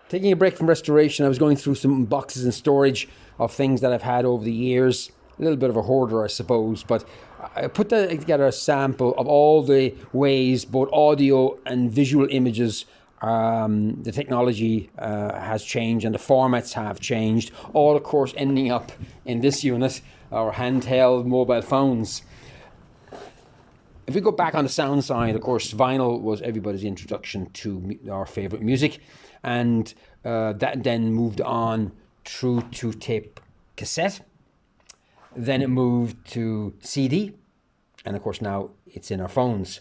Taking a break from restoration, I was going through some boxes and storage of things that I've had over the years. A little bit of a hoarder, I suppose, but I put together a sample of all the ways, both audio and visual images, the technology has changed and the formats have changed, all of course ending up in this unit, our handheld mobile phones. If we go back on the sound side, of course, vinyl was everybody's introduction to our favorite music, and that then moved on through to tape cassette. Then it moved to CD, and of course now it's in our phones.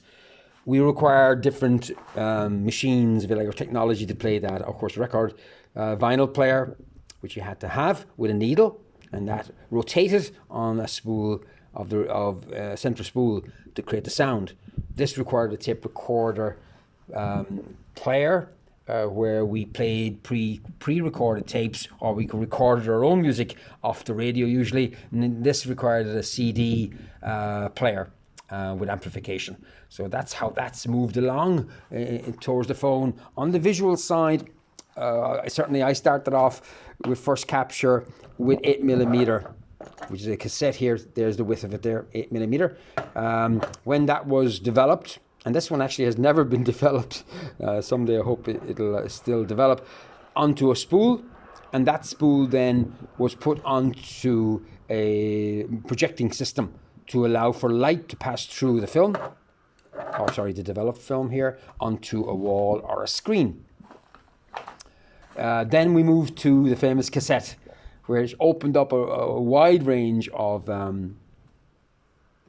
We require different machines, if you like, or technology to play that. Of course, record vinyl player, which you had to have with a needle, and that rotated on a spool of center spool to create the sound. This required a tape recorder player where we played pre-recorded tapes, or we could record our own music off the radio usually. And this required a CD player with amplification. So that's how that's moved along towards the phone. On the visual side, certainly I started off with first capture with 8mm, which is a cassette here. There's the width of it there, 8mm. When that was developed, and this one actually has never been developed, someday I hope it'll still develop, onto a spool, and that spool then was put onto a projecting system to allow for light to pass through the film, or sorry, the developed film here, onto a wall or a screen. Then we moved to the famous cassette, where it opened up a wide range of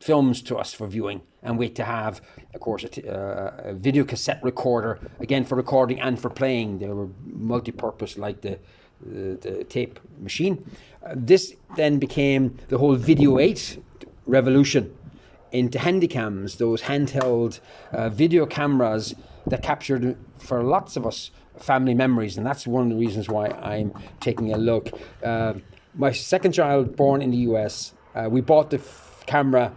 films to us for viewing, and we had to have, of course, a video cassette recorder, again for recording and for playing. They were multi-purpose like the tape machine. This then became the whole Video 8 revolution into handycams, those handheld video cameras that captured, for lots of us, family memories, and that's one of the reasons why I'm taking a look. My second child, born in the US, we bought the camera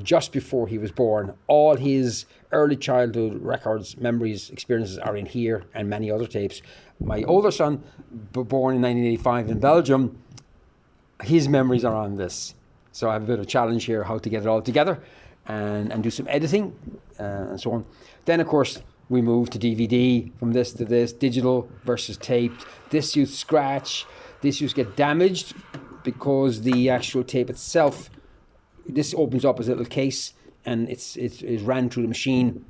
just before he was born. All his early childhood records, memories, experiences are in here, and many other tapes. My older son, born in 1985 in Belgium, his memories are on this. So I have a bit of a challenge here, how to get it all together and do some editing and so on. Then, of course, we moved to DVD, from this to this, digital versus taped. This used scratch, this used get damaged because the actual tape itself, this opens up as a little case and it's ran through the machine.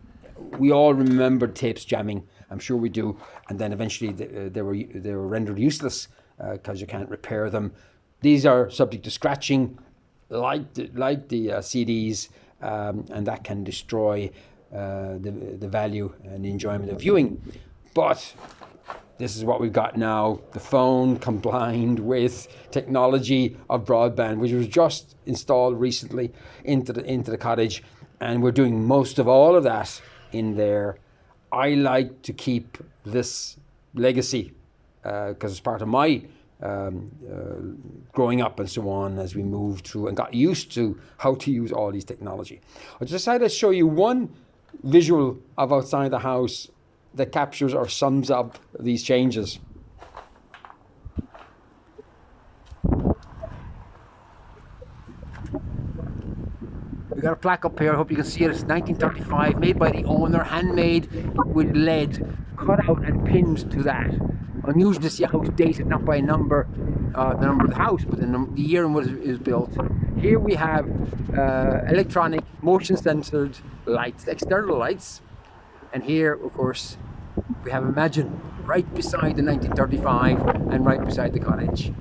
We all remember tapes jamming, I'm sure we do, and then eventually they were rendered useless because you can't repair them. These are subject to scratching, like the CDs, and that can destroy the value and the enjoyment of viewing. But this is what we've got now, the phone combined with technology of broadband, which was just installed recently into the cottage, and we're doing most of all of that in there. I like to keep this legacy because it's part of my growing up and so on, as we moved through and got used to how to use all these technology. I decided to show you one visual of outside the house that captures or sums up these changes. We got a plaque up here, I hope you can see it. It's 1935, made by the owner, handmade with lead, cut out and pinned to that. Unusual to see a house dated not by a number, the number of the house, but the year in which it was built. Here we have electronic, motion-censored lights, external lights, and here, of course, we have Imagine right beside the 1935 and right beside the cottage.